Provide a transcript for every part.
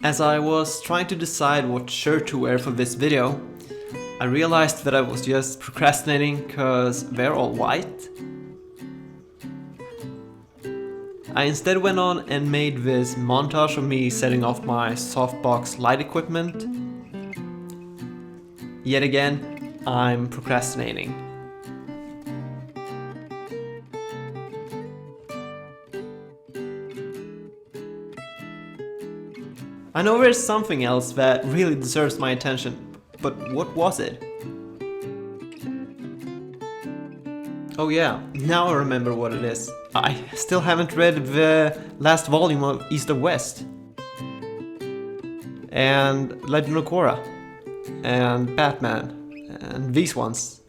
As I was trying to decide what shirt to wear for this video, I realized that I was just procrastinating because they're all white. I instead went on and made this montage of me setting off my softbox light equipment. Yet again, I'm procrastinating. I know there's something else that really deserves my attention, but what was it? Oh yeah, now I remember what it is. I still haven't read the last volume of East or West, and Legend of Korra, and Batman, and these ones.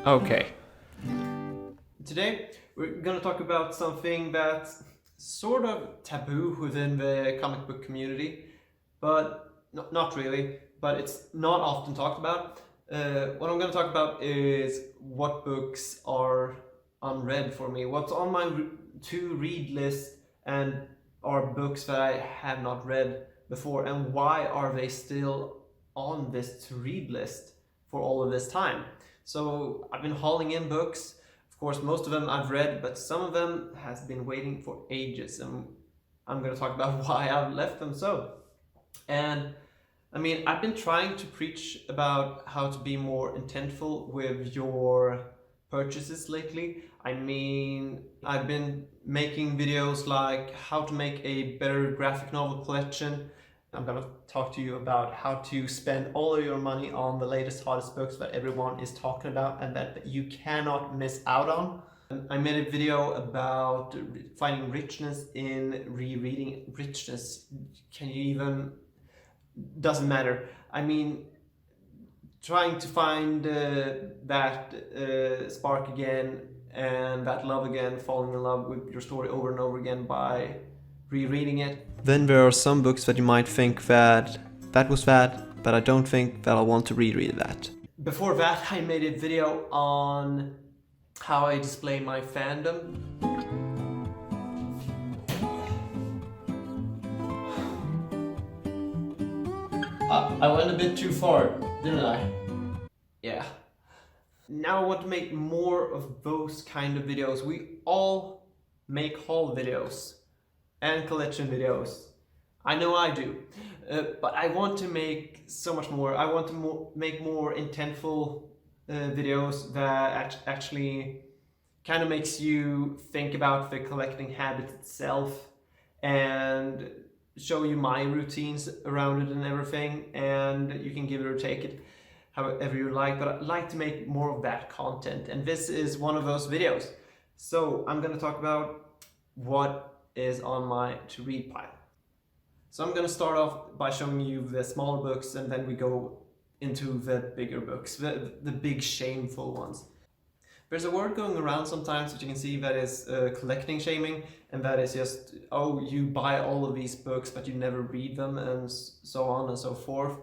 Okay. Today we're gonna talk about something that's sort of taboo within the comic book community, but not really, but it's not often talked about. What I'm going to talk about is what books are unread for me, what's on my to-read list, and are books that I have not read before, and why are they still on this to-read list for all of this time. So I've been hauling in books. Of course, most of them I've read, but some of them has been waiting for ages, and I'm going to talk about why I've left them so. And I mean, I've been trying to preach about how to be more intentful with your purchases lately. I mean, I've been making videos like how to make a better graphic novel collection. I'm gonna talk to you about how to spend all of your money on the latest, hottest books that everyone is talking about and that you cannot miss out on. I made a video about finding richness in rereading. Richness, can you even... doesn't matter. I mean, trying to find that spark again and that love again, falling in love with your story over and over again by rereading it. Then there are some books that you might think that was that, but I don't think that I want to reread that. Before that, I made a video on how I display my fandom. I went a bit too far, didn't I? Yeah. Now I want to make more of those kind of videos. We all make haul videos and collection videos. I know I do. But I want to make so much more. I want to make more intentful videos that actually kind of makes you think about the collecting habit itself and show you my routines around it and everything, and you can give it or take it however you like, but I'd like to make more of that content, and this is one of those videos. So I'm going to talk about what is on my to-read pile. So I'm going to start off by showing you the smaller books, and then we go into the bigger books, the big shameful ones. There's a word going around sometimes that you can see that is collecting shaming, and that is just, oh, you buy all of these books but you never read them, and so on and so forth.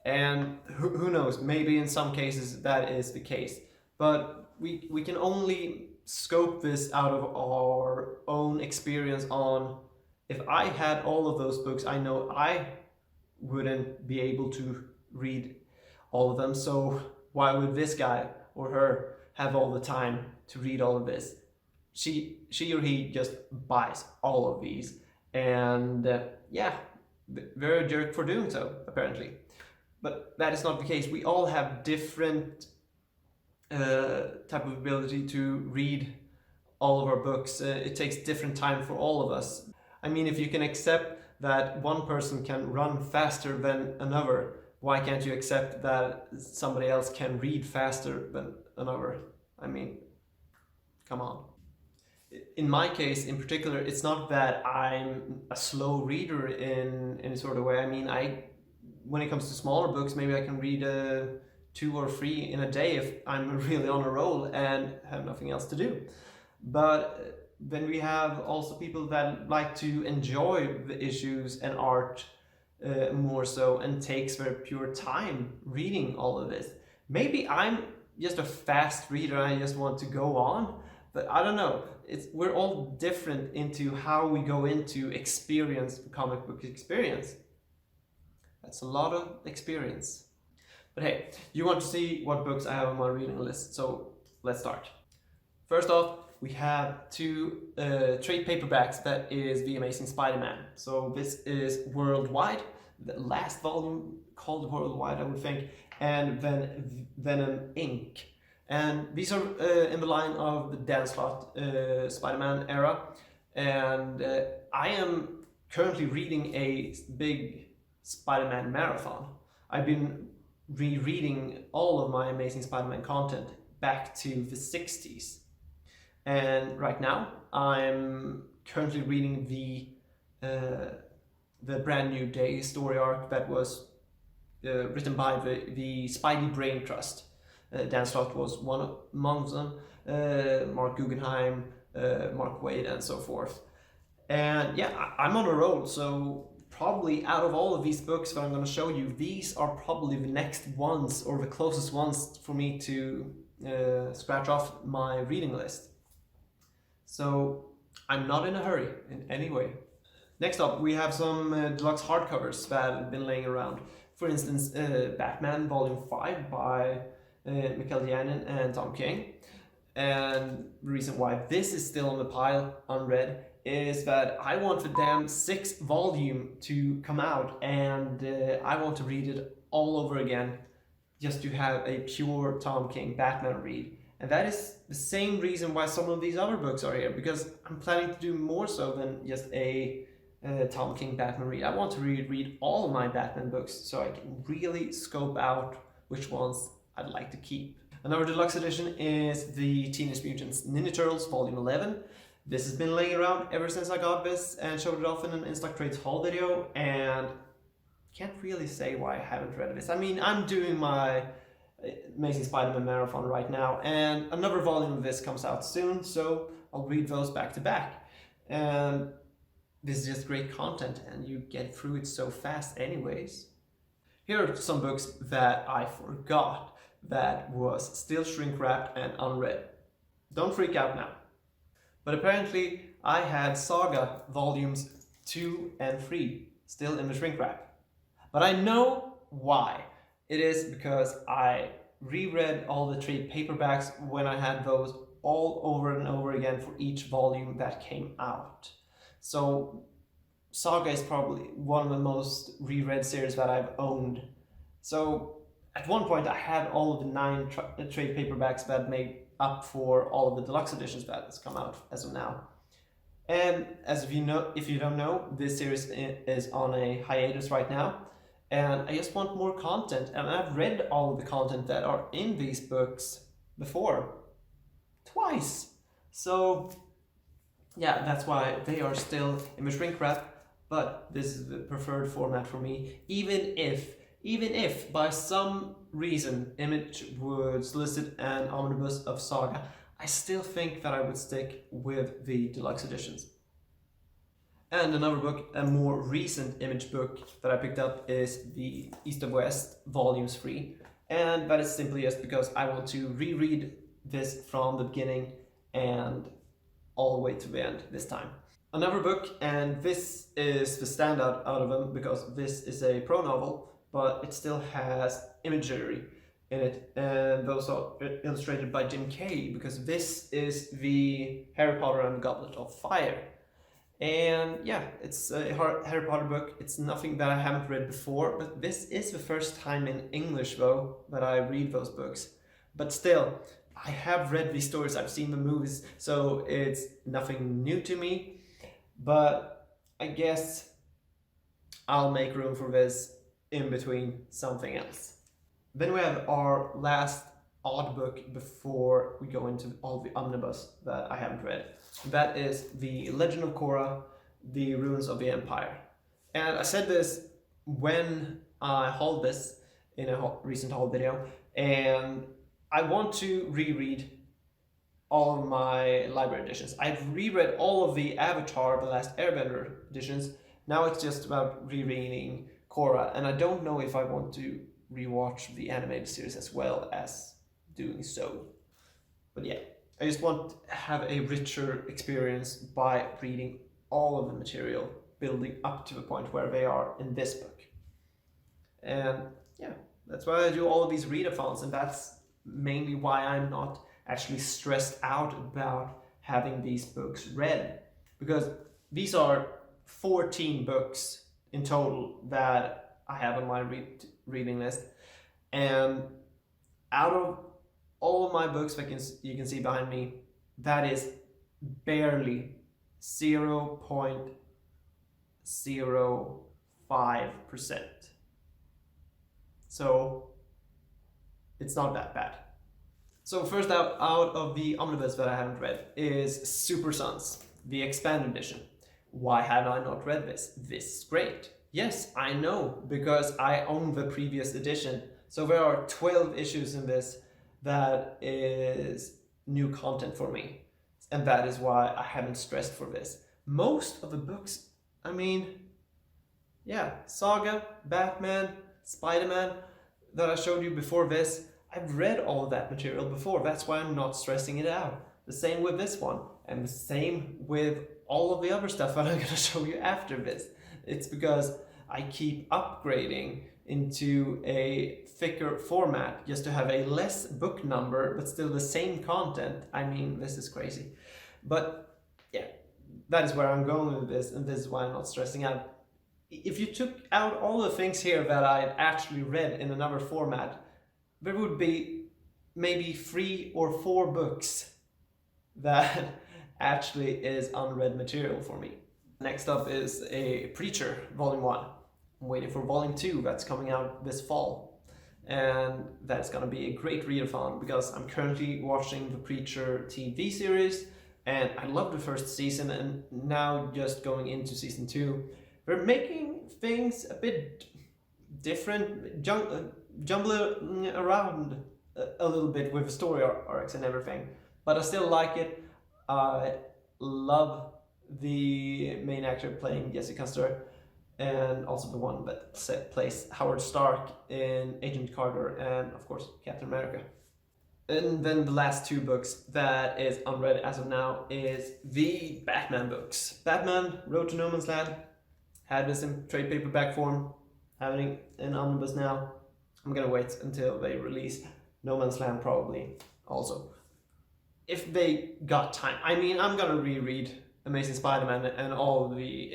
And who knows, maybe in some cases that is the case. But we can only scope this out of our own experience on, if I had all of those books, I know I wouldn't be able to read all of them. So why would this guy or her have all the time to read all of this? She or he just buys all of these, and yeah, they're a jerk for doing so, apparently. But that is not the case. We all have different type of ability to read all of our books. It takes different time for all of us. I mean, if you can accept that one person can run faster than another, why can't you accept that somebody else can read faster than another? I mean, come on. In my case, in particular, it's not that I'm a slow reader in any sort of way. I mean, when it comes to smaller books, maybe I can read 2 or 3 in a day if I'm really on a roll and have nothing else to do. But then we have also people that like to enjoy the issues and art more so, and takes their pure time reading all of this. Maybe I'm just a fast reader, I just want to go on, but I don't know. We're all different into how we go into experience, comic book experience. That's a lot of experience. But hey, you want to see what books I have on my reading list, so let's start. First off, we have two trade paperbacks that is The Amazing Spider-Man. So this is Worldwide, the last volume called Worldwide, I would think, and then Venom Inc. And these are in the line of the Dan Slott Spider-Man era, and I am currently reading a big Spider-Man marathon. I've been rereading all of my Amazing Spider-Man content back to the 60s. And right now, I'm currently reading the Brand New Day story arc that was written by the Spidey Brain Trust. Dan Slott was one among them, Mark Guggenheim, Mark Waid, and so forth. And yeah, I'm on a roll, so probably out of all of these books that I'm going to show you, these are probably the next ones, or the closest ones for me to scratch off my reading list. So I'm not in a hurry in any way. Next up, we have some deluxe hardcovers that have been laying around. For instance, Batman Volume 5 by Michael Janin and Tom King. And the reason why this is still on the pile, unread, is that I want the damn 6th volume to come out, and I want to read it all over again just to have a pure Tom King Batman read. And that is the same reason why some of these other books are here, because I'm planning to do more so than just a Tom King Batman read. I want to read all of my Batman books so I can really scope out which ones I'd like to keep. Another deluxe edition is the Teenage Mutant Ninja Turtles Volume 11. This has been laying around ever since I got this and showed it off in an In-Stock Trades haul video, and can't really say why I haven't read this. I mean, I'm doing my Amazing Spider-Man marathon right now, and another volume of this comes out soon, so I'll read those back to back. And this is just great content, and you get through it so fast anyways. Here are some books that I forgot that was still shrink wrapped and unread. Don't freak out now. But apparently I had Saga volumes 2 and 3 still in the shrink wrap. But I know why. It is because I reread all the trade paperbacks when I had those all over and over again for each volume that came out. So Saga is probably one of the most reread series that I've owned. So at one point I had all of the 9 trade paperbacks that made up for all of the deluxe editions that has come out as of now. And as if you don't know, this series is on a hiatus right now. And I just want more content, and I've read all of the content that are in these books before, twice. So yeah, that's why they are still in the shrink wrap, but this is the preferred format for me, even if by some reason Image would solicit an omnibus of Saga, I still think that I would stick with the deluxe editions. And another book, a more recent Image book that I picked up, is the East of West Volumes 3. And that is simply just because I want to reread this from the beginning and all the way to the end this time. Another book, and this is the standout out of them because this is a pro novel, but it still has imagery in it, and those are illustrated by Jim Kay, because this is the Harry Potter and the Goblet of Fire. And yeah, it's a Harry Potter book. It's nothing that I haven't read before, but this is the first time in English though that I read those books. But still, I have read these stories, I've seen the movies, so it's nothing new to me. But I guess I'll make room for this in between something else. Then we have our last odd book before we go into all the omnibus that I haven't read. That is The Legend of Korra, The Ruins of the Empire. And I said this when I hauled this in a recent haul video, and I want to reread all of my library editions. I've reread all of the Avatar, The Last Airbender editions. Now it's just about rereading Korra, and I don't know if I want to rewatch the animated series as well as doing so. But yeah, I just want to have a richer experience by reading all of the material building up to the point where they are in this book. And yeah, that's why I do all of these readathons, and that's mainly why I'm not actually stressed out about having these books read, because these are 14 books in total that I have on my reading list, and out of all of my books that you can see behind me, that is barely 0.05%. So it's not that bad. So first out of the omnibus that I haven't read is Super Sons, the expanded edition. Why have I not read this? This is great. Yes, I know, because I own the previous edition. So there are 12 issues in this that is new content for me. And that is why I haven't stressed for this. Most of the books, I mean, yeah, Saga, Batman, Spider-Man that I showed you before this, I've read all of that material before. That's why I'm not stressing it out. The same with this one, and the same with all of the other stuff that I'm going to show you after this. It's because I keep upgrading into a thicker format just to have a less book number but still the same content. I mean, this is crazy. But yeah, that is where I'm going with this, and this is why I'm not stressing out. If you took out all the things here that I actually read in another format, there would be maybe 3 or 4 books that actually is unread material for me. Next up is a Preacher, Volume 1. I'm waiting for Volume 2 that's coming out this fall. And that's gonna be a great readathon because I'm currently watching the Preacher TV series, and I love the first season, and now just going into season 2. They're making things a bit different, jumbling around a little bit with the story arcs and everything, but I still like it. I love the main actor playing Jesse Custer, and also the one that plays Howard Stark in Agent Carter, and of course Captain America. And then the last 2 books that is unread as of now is the Batman books. Batman Road to No Man's Land, had this in trade paperback form, having an omnibus now. I'm gonna wait until they release No Man's Land probably also. If they got time. I mean, I'm gonna reread Amazing Spider-Man and all of the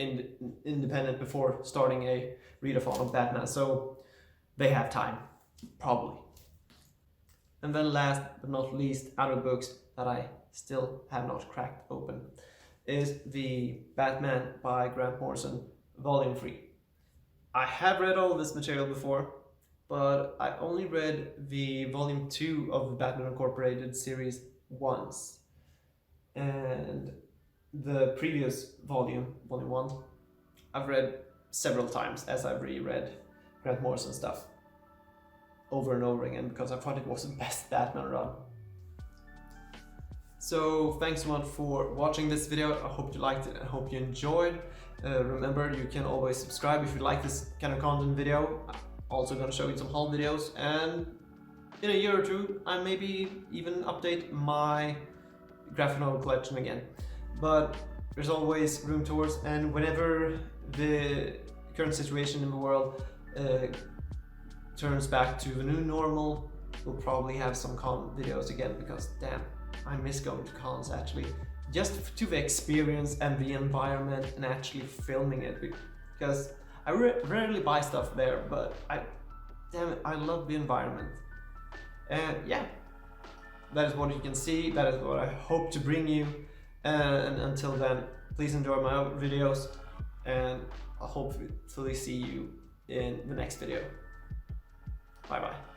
independent before starting a readathon of Batman, so they have time, probably. And then last but not least, out of books that I still have not cracked open, is the Batman by Grant Morrison, Volume 3. I have read all this material before, but I only read the Volume 2 of the Batman Incorporated series once. And the previous volume, Volume 1, I've read several times as I've reread Grant Morrison stuff over and over again because I thought it was the best Batman run. So thanks so much for watching this video. I hope you liked it. I hope you enjoyed. Remember, you can always subscribe if you like this kind of content video. I'm also going to show you some haul videos, and in a year or 2 I maybe even update my graphic novel collection again. But there's always room towards, and whenever the current situation in the world turns back to the new normal, we'll probably have some con videos again, because damn, I miss going to cons actually. Just to the experience and the environment and actually filming it, because I rarely buy stuff there, but damn it, I love the environment. And yeah, that is what you can see, that is what I hope to bring you. And until then, please enjoy my other videos, and I'll hopefully see you in the next video. Bye bye.